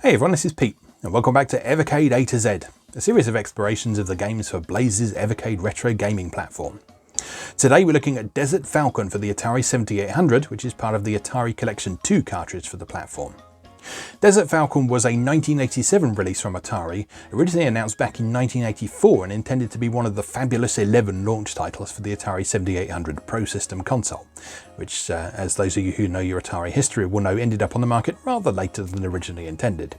Hey everyone, this is Pete, and welcome back to Evercade A to Z, a series of explorations of the games for Blaze's Evercade retro gaming platform. Today we're looking at Desert Falcon for the Atari 7800, which is part of the Atari Collection 2 cartridge for the platform. Desert Falcon was a 1987 release from Atari, originally announced back in 1984 and intended to be one of the fabulous 11 launch titles for the Atari 7800 Pro System console, which, as those of you who know your Atari history will know, ended up on the market rather later than originally intended.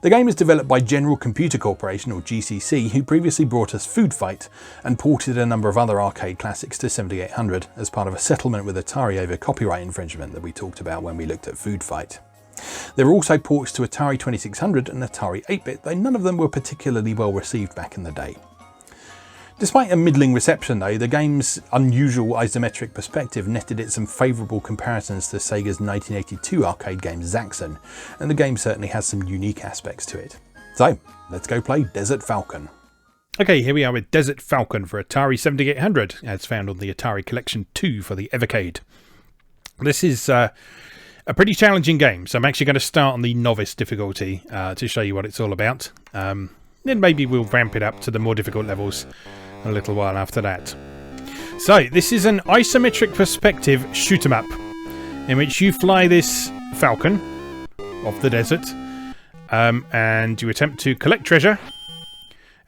The game is developed by General Computer Corporation, or GCC, who previously brought us Food Fight and ported a number of other arcade classics to 7800 as part of a settlement with Atari over copyright infringement that we talked about when we looked at Food Fight. There were also ports to Atari 2600 and Atari 8-bit, though none of them were particularly well received back in the day. Despite a middling reception though, the game's unusual isometric perspective netted it some favourable comparisons to Sega's 1982 arcade game Zaxxon, and the game certainly has some unique aspects to it. So, let's go play Desert Falcon. Okay, here we are with Desert Falcon for Atari 7800, as found on the Atari Collection 2 for the Evercade. This is a pretty challenging game, so I'm actually going to start on the Novice difficulty to show you what it's all about. Then maybe we'll ramp it up to the more difficult levels a little while after that. So, this is an isometric perspective shoot 'em up, in which you fly this Falcon off the desert, and you attempt to collect treasure,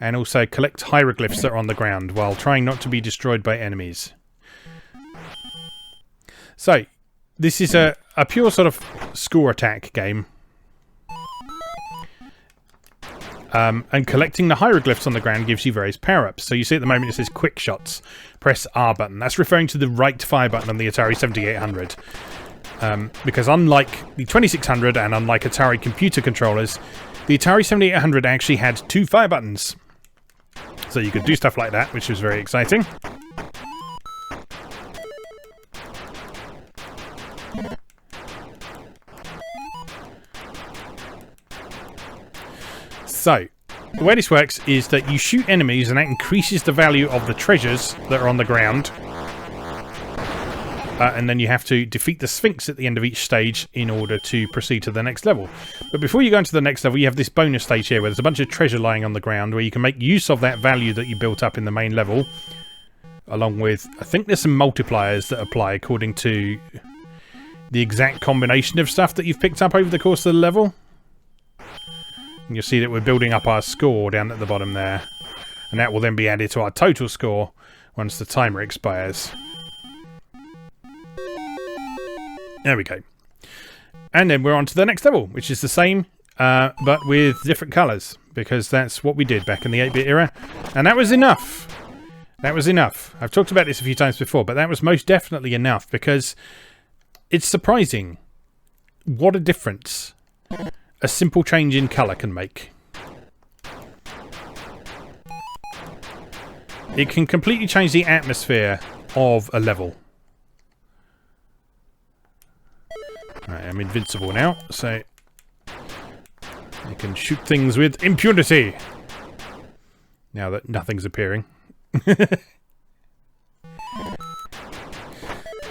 and also collect hieroglyphs that are on the ground, while trying not to be destroyed by enemies. So, this is a pure sort of score attack game. And collecting the hieroglyphs on the ground gives you various power-ups. So you see at the moment it says quick shots. Press R button. That's referring to the right fire button on the Atari 7800. Because unlike the 2600 and unlike Atari computer controllers, the Atari 7800 actually had two fire buttons. So you could do stuff like that, which was very exciting. So, the way this works is that you shoot enemies and that increases the value of the treasures that are on the ground. And then you have to defeat the Sphinx at the end of each stage in order to proceed to the next level. But before you go into the next level, you have this bonus stage here where there's a bunch of treasure lying on the ground where you can make use of that value that you built up in the main level. Along with, I think there's some multipliers that apply according to the exact combination of stuff that you've picked up over the course of the level. And you'll see that we're building up our score down at the bottom there. And that will then be added to our total score once the timer expires. There we go. And then we're on to the next level, which is the same, but with different colours. Because that's what we did back in the 8-bit era. And that was enough. That was enough. I've talked about this a few times before, but that was most definitely enough. Because it's surprising what a difference a simple change in colour can make. It can completely change the atmosphere of a level. Right, I'm invincible now, so I can shoot things with impunity. Now that nothing's appearing.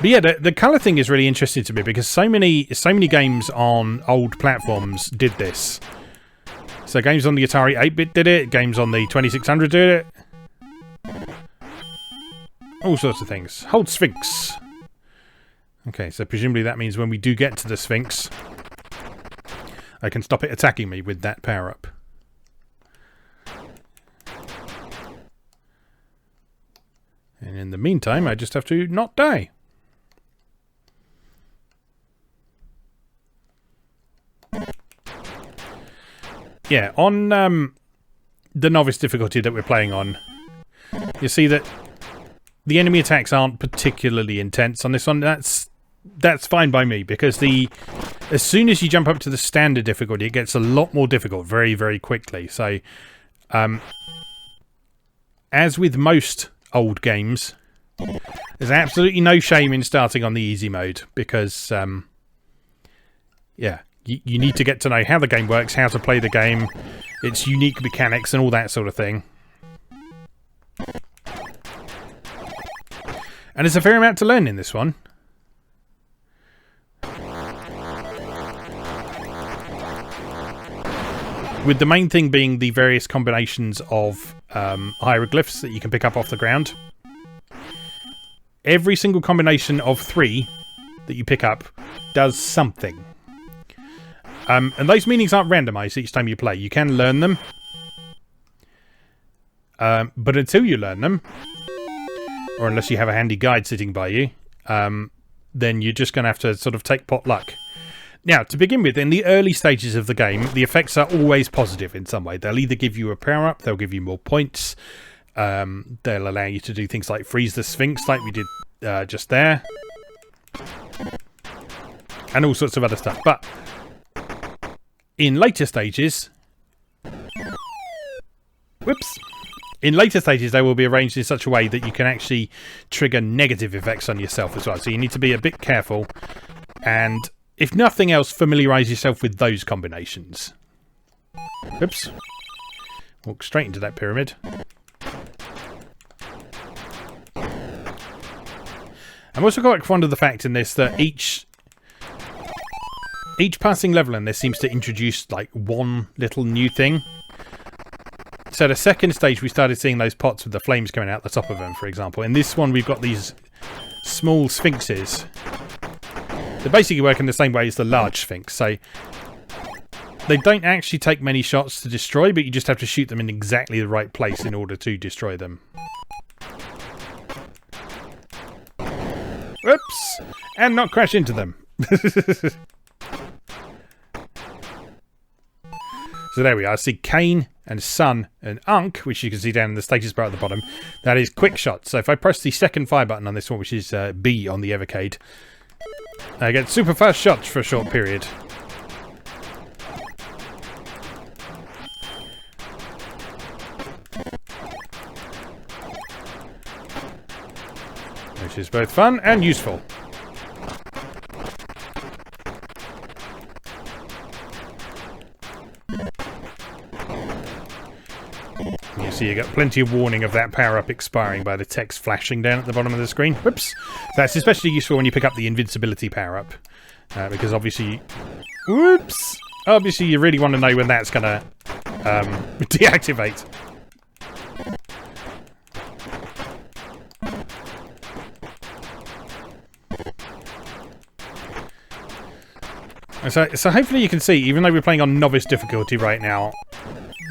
But yeah, the colour thing is really interesting to me because so many games on old platforms did this. So games on the Atari 8-bit did it, games on the 2600 did it. All sorts of things. Hold Sphinx. Okay, so presumably that means when we do get to the Sphinx, I can stop it attacking me with that power-up. And in the meantime, I just have to not die. Yeah, on the Novice difficulty that we're playing on, you see that the enemy attacks aren't particularly intense on this one. That's fine by me, because as soon as you jump up to the standard difficulty, it gets a lot more difficult very, very quickly. So, as with most old games, there's absolutely no shame in starting on the easy mode, because, yeah, you need to get to know how the game works, how to play the game, its unique mechanics and all that sort of thing. And there's a fair amount to learn in this one. with the main thing being the various combinations of hieroglyphs that you can pick up off the ground. Every single combination of 3 that you pick up does something. And those meanings aren't randomized each time you play. You can learn them. But until you learn them, or unless you have a handy guide sitting by you, then you're just going to have to sort of take pot luck. Now, to begin with, in the early stages of the game, the effects are always positive in some way. They'll either give you a power-up, they'll give you more points, they'll allow you to do things like freeze the Sphinx, like we did just there, and all sorts of other stuff. But in later stages... Whoops! In later stages, they will be arranged in such a way that you can actually trigger negative effects on yourself as well. So you need to be a bit careful, and if nothing else, familiarise yourself with those combinations. Oops. Walk straight into that pyramid. I'm also quite fond of the fact in this that each passing level in this seems to introduce like one little new thing. So the second stage, we started seeing those pots with the flames coming out the top of them, for example. In this one, we've got these small sphinxes. They basically work in the same way as the large sphinx. So they don't actually take many shots to destroy, but you just have to shoot them in exactly the right place in order to destroy them. Whoops! And not crash into them. So there we are. I see Cain and Sun and Unk, which you can see down in the status bar at the bottom. That is quick shot. So if I press the second fire button on this one, which is B on the Evercade, I get super fast shots for a short period. Which is both fun and useful. You see you get plenty of warning of that power-up expiring by the text flashing down at the bottom of the screen. Whoops! That's especially useful when you pick up the invincibility power-up. Because obviously... Whoops! Obviously you really want to know when that's going to deactivate. So hopefully you can see, even though we're playing on Novice difficulty right now,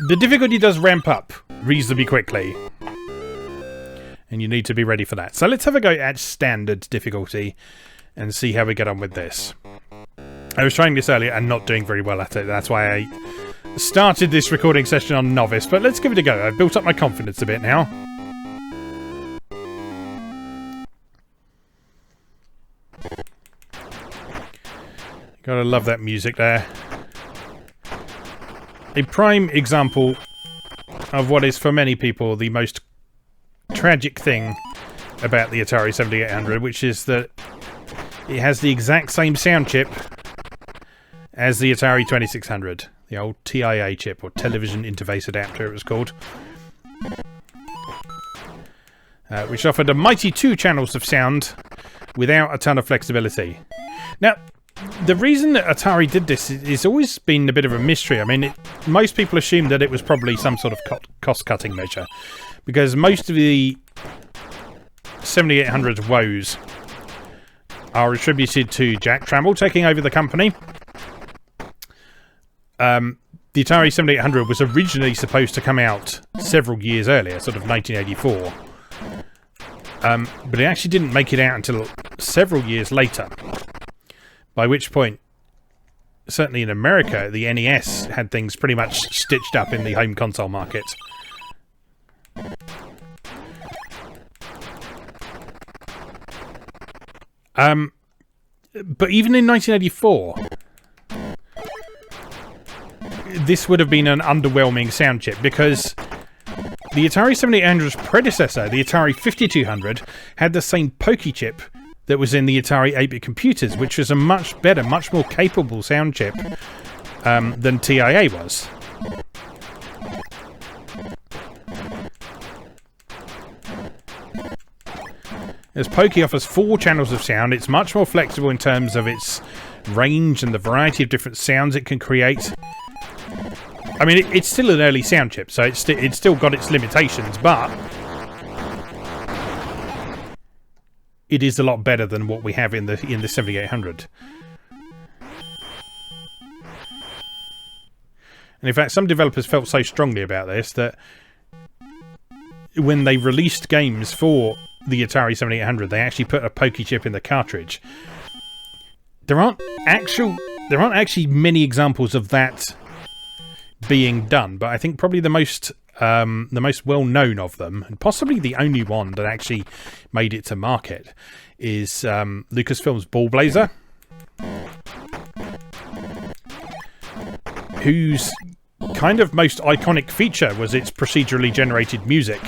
the difficulty does ramp up reasonably quickly. And you need to be ready for that. So let's have a go at standard difficulty and see how we get on with this. I was trying this earlier and not doing very well at it. That's why I started this recording session on Novice. But let's give it a go. I've built up my confidence a bit now. Gotta love that music there. A prime example of what is for many people the most tragic thing about the Atari 7800, which is that it has the exact same sound chip as the Atari 2600, the old TIA chip, or Television Interface Adapter it was called, which offered a mighty 2 channels of sound without a ton of flexibility. Now, the reason that Atari did this is always been a bit of a mystery. I mean, most people assume that it was probably some sort of cost-cutting measure, because most of the 7800's woes are attributed to Jack Trammell taking over the company. The Atari 7800 was originally supposed to come out several years earlier, sort of 1984. But it actually didn't make it out until several years later. By which point, certainly in America, the NES had things pretty much stitched up in the home console market. But even in 1984, this would have been an underwhelming sound chip, because the Atari 7800's predecessor, the Atari 5200, had the same pokey chip that was in the Atari 8-bit computers, which was a much better, much more capable sound chip than TIA was. As Pokey offers 4 channels of sound, it's much more flexible in terms of its range and the variety of different sounds it can create. I mean, it's still an early sound chip, so it's still got its limitations, but it is a lot better than what we have in the 7800. And in fact, some developers felt so strongly about this that when they released games for the Atari 7800, they actually put a pokey chip in the cartridge. There aren't actually many examples of that being done, but I think probably the most well-known of them, and possibly the only one that actually made it to market, is Lucasfilm's Ball Blazer, whose kind of most iconic feature was its procedurally generated music.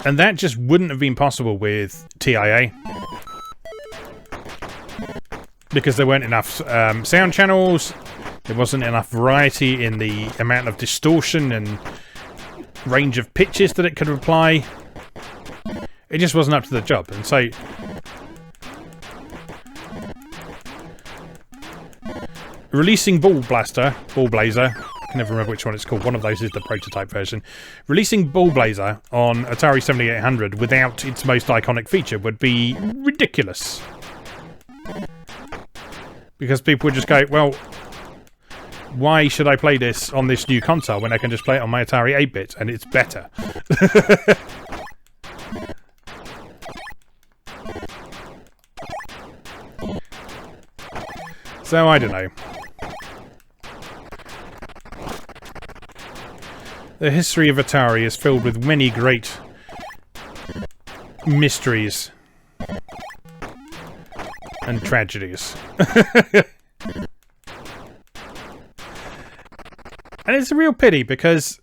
And that just wouldn't have been possible with TIA, because there weren't enough sound channels, there wasn't enough variety in the amount of distortion and range of pitches that it could apply. It just wasn't up to the job. And so releasing Ball Blazer, I can never remember which one it's called, one of those is the prototype version. Releasing Ball Blazer on Atari 7800 without its most iconic feature would be ridiculous. Because people would just go, well, why should I play this on this new console when I can just play it on my Atari 8-bit and it's better? So, I don't know. The history of Atari is filled with many great mysteries and tragedies. And it's a real pity, because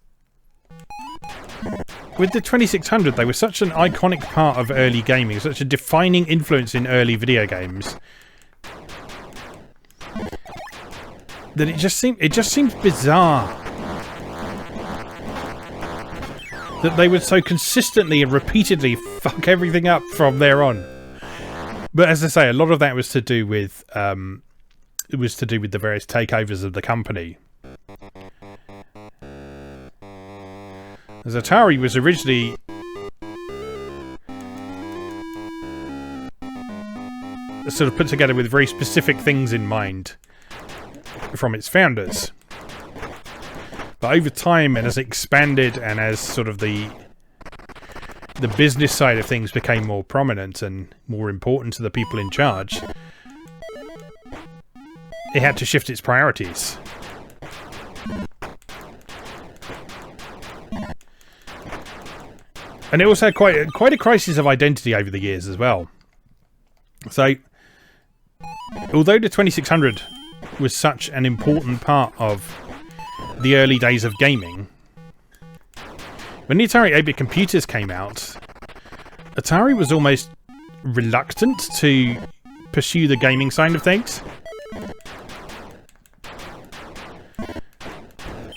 with the 2600 they were such an iconic part of early gaming, such a defining influence in early video games, that it just seems bizarre that they would so consistently and repeatedly fuck everything up from there on. But as I say, a lot of that was to do with the various takeovers of the company. As Atari was originally sort of put together with very specific things in mind from its founders. But over time, and as it expanded, and as sort of the business side of things became more prominent and more important to the people in charge, it had to shift its priorities. And it also had quite a crisis of identity over the years as well. So, although the 2600 was such an important part of the early days of gaming, when the Atari 8-bit computers came out, Atari was almost reluctant to pursue the gaming side of things.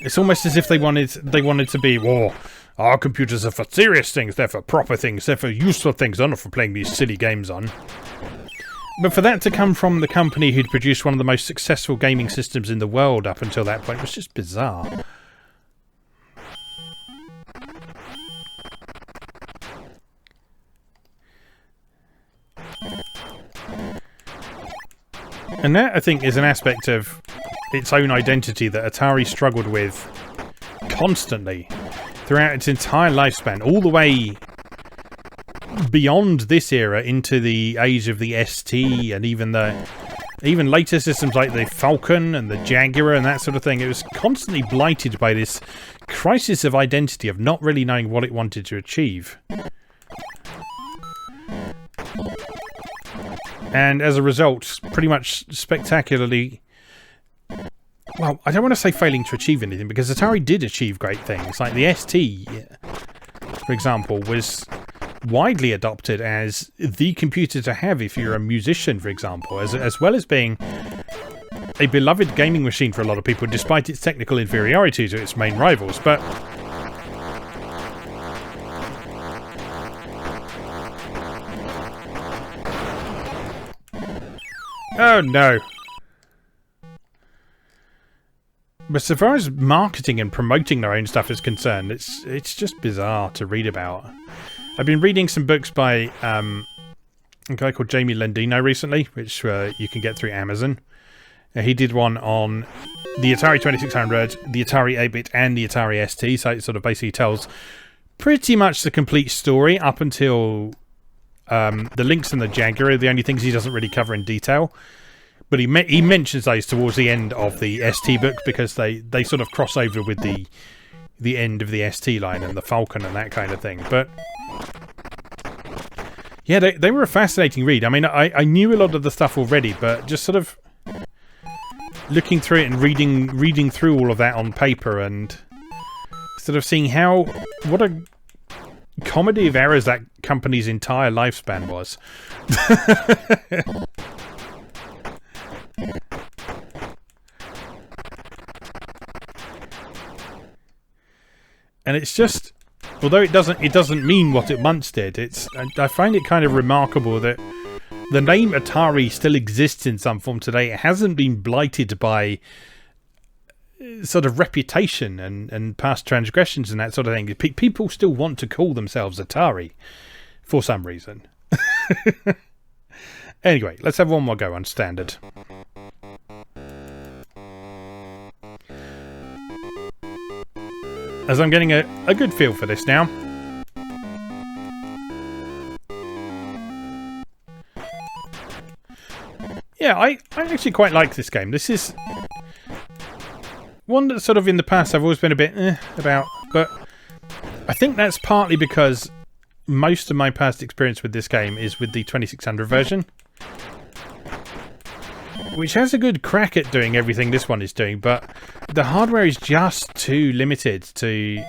It's almost as if they wanted to be, whoa, our computers are for serious things, they're for proper things, they're for useful things, they're not for playing these silly games on. But for that to come from the company who'd produced one of the most successful gaming systems in the world up until that point was just bizarre. And that, I think, is an aspect of its own identity that Atari struggled with constantly throughout its entire lifespan, all the way beyond this era into the age of the ST and even later systems like the Falcon and the Jaguar and that sort of thing. It was constantly blighted by this crisis of identity, of not really knowing what it wanted to achieve. And as a result, pretty much spectacularly, well, I don't want to say failing to achieve anything, because Atari did achieve great things. Like the ST, for example, was widely adopted as the computer to have if you're a musician, for example, as well as being a beloved gaming machine for a lot of people, despite its technical inferiority to its main rivals. But oh no. But so far as marketing and promoting their own stuff is concerned, it's just bizarre to read about. I've been reading some books by a guy called Jamie Lendino recently, which you can get through Amazon. He did one on the Atari 2600, the Atari 8-bit, and the Atari ST. So it sort of basically tells pretty much the complete story up until the Lynx and the Jaguar are the only things he doesn't really cover in detail. But he mentions those towards the end of the ST book because they sort of cross over with the end of the ST line and the Falcon and that kind of thing. But yeah, they were a fascinating read. I mean, I knew a lot of the stuff already, but just sort of looking through it and reading through all of that on paper and sort of seeing what a comedy of errors that company's entire lifespan was. And it's just, although it doesn't mean what it once did, I find it kind of remarkable that the name Atari still exists in some form today. It hasn't been blighted by sort of reputation and past transgressions and that sort of thing. People still want to call themselves Atari for some reason. Anyway, let's have one more go on standard. As I'm getting a good feel for this now. Yeah, I actually quite like this game. This is one that sort of in the past I've always been a bit about, but I think that's partly because most of my past experience with this game is with the 2600 version, which has a good crack at doing everything this one is doing, but the hardware is just too limited to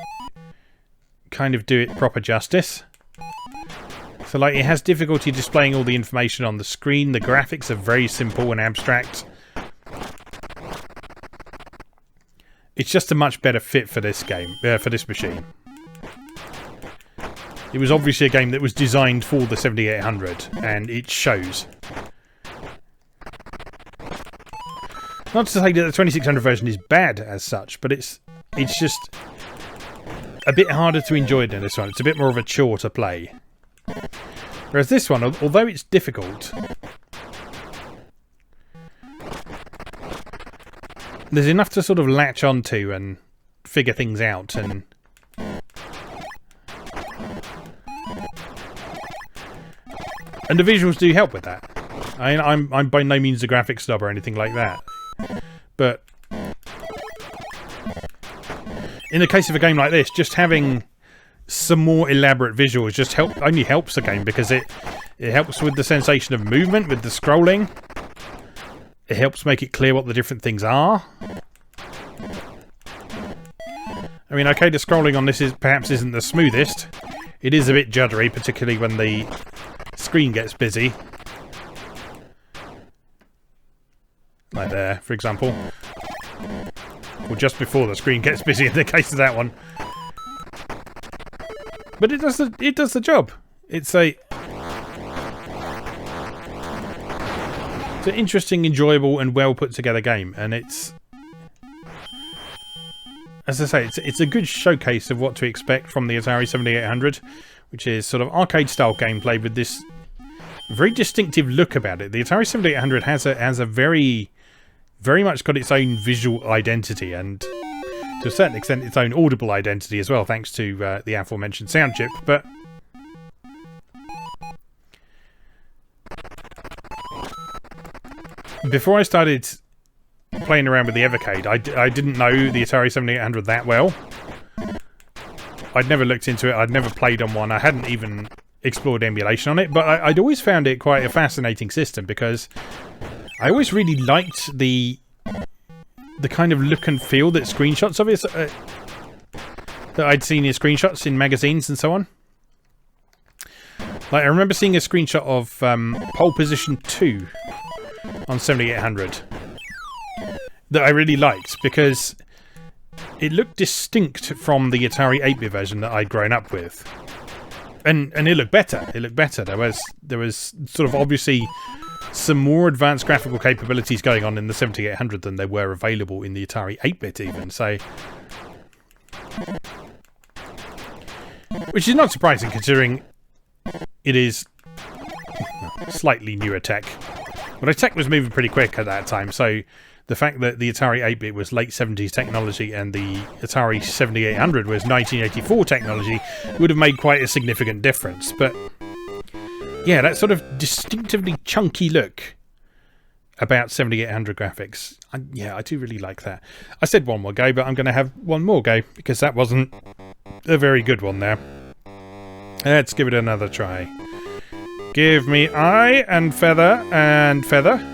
kind of do it proper justice. So like it has difficulty displaying all the information on the screen. The graphics are very simple and abstract. It's just a much better fit for this game, for this machine. It was obviously a game that was designed for the 7800, and it shows. Not to say that the 2600 version is bad as such, but it's just a bit harder to enjoy than this one. It's a bit more of a chore to play. Whereas this one, although it's difficult, there's enough to sort of latch onto and figure things out. And the visuals do help with that. I'm by no means a graphics snob or anything like that. But in the case of a game like this, just having some more elaborate visuals just only helps the game, because it helps with the sensation of movement, with the scrolling. It helps make it clear what the different things are. I mean, okay, the scrolling on this perhaps isn't the smoothest. It is a bit juddery, particularly when the screen gets busy. Like there, for example. Or just before the screen gets busy in the case of that one. But it does the job. It's an interesting, enjoyable, and well put together game, and it's, as I say, it's a good showcase of what to expect from the Atari 7800, which is sort of arcade style gameplay with this very distinctive look about it. The Atari 7800 has a very much got its own visual identity, and to a certain extent its own audible identity as well, thanks to the aforementioned sound chip. But before I started playing around with the Evercade, I didn't know the Atari 7800 that well. I'd never looked into it, I'd never played on one, I hadn't even explored emulation on it, but I'd always found it quite a fascinating system, because I always really liked the kind of look and feel that screenshots of it that I'd seen in screenshots in magazines and so on. Like I remember seeing a screenshot of Pole Position 2 on 7800 that I really liked, because it looked distinct from the Atari 8-bit version that I'd grown up with. And it looked better. It looked better. There was sort of obviously some more advanced graphical capabilities going on in the 7800 than there were available in the Atari 8-bit even. So, which is not surprising considering it is slightly newer tech. But tech was moving pretty quick at that time, so the fact that the Atari 8-bit was late 70s technology and the Atari 7800 was 1984 technology would have made quite a significant difference. But yeah, that sort of distinctively chunky look about 7800 graphics, I do really like that. I said one more go, but I'm going to have one more go because that wasn't a very good one there. Let's give it another try. Give me eye and feather and feather.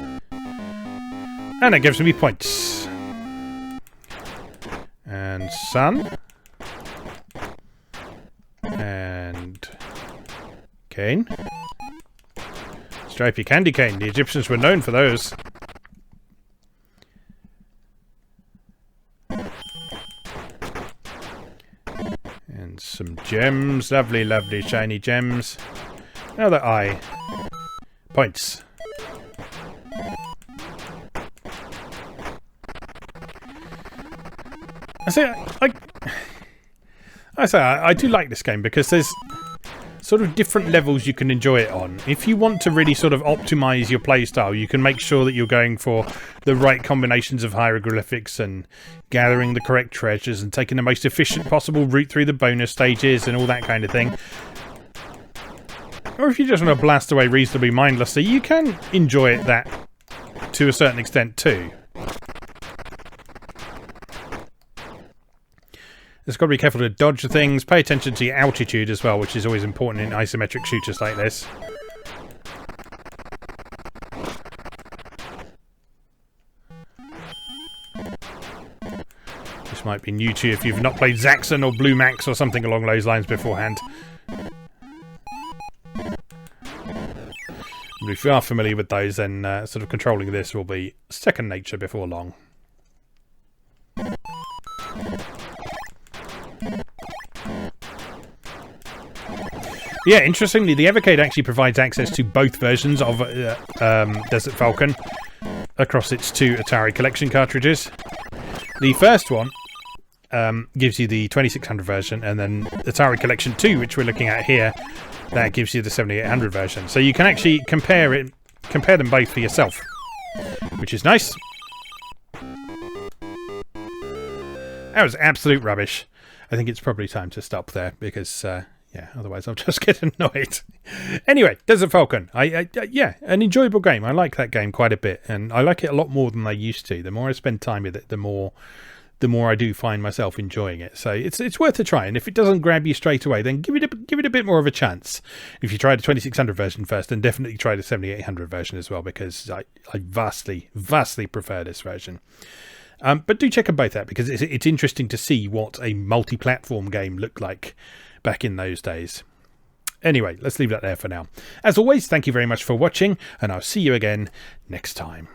And it gives me points. And sun. And cane. Stripy candy cane. The Egyptians were known for those. And some gems. Lovely, lovely shiny gems. Another eye. Points. I do like this game because there's sort of different levels you can enjoy it on. If you want to really sort of optimize your playstyle, you can make sure that you're going for the right combinations of hieroglyphics and gathering the correct treasures and taking the most efficient possible route through the bonus stages and all that kind of thing. Or if you just want to blast away reasonably mindlessly, you can enjoy that to a certain extent too. Just got to be careful to dodge things, pay attention to your altitude as well, which is always important in isometric shooters like this. This might be new to you if you've not played Zaxxon or Blue Max or something along those lines beforehand. If you are familiar with those, then sort of controlling this will be second nature before long. Yeah, interestingly, the Evercade actually provides access to both versions of Desert Falcon across its two Atari collection cartridges. The first one gives you the 2600 version, and then Atari Collection 2, which we're looking at here, that gives you the 7800 version. So you can actually compare them both for yourself, which is nice. That was absolute rubbish. I think it's probably time to stop there because, yeah, otherwise I'll just get annoyed. Anyway, Desert Falcon. Yeah, an enjoyable game. I like that game quite a bit, and I like it a lot more than I used to. The more I spend time with it, the more I do find myself enjoying it. So it's worth a try, and if it doesn't grab you straight away, then give it a bit more of a chance. If you try the 2600 version first, then definitely try the 7800 version as well, because I vastly prefer this version. But do check them both out, because it's interesting to see what a multi-platform game looked like back in those days. Anyway, let's leave that there for now. As always, thank you very much for watching, and I'll see you again next time.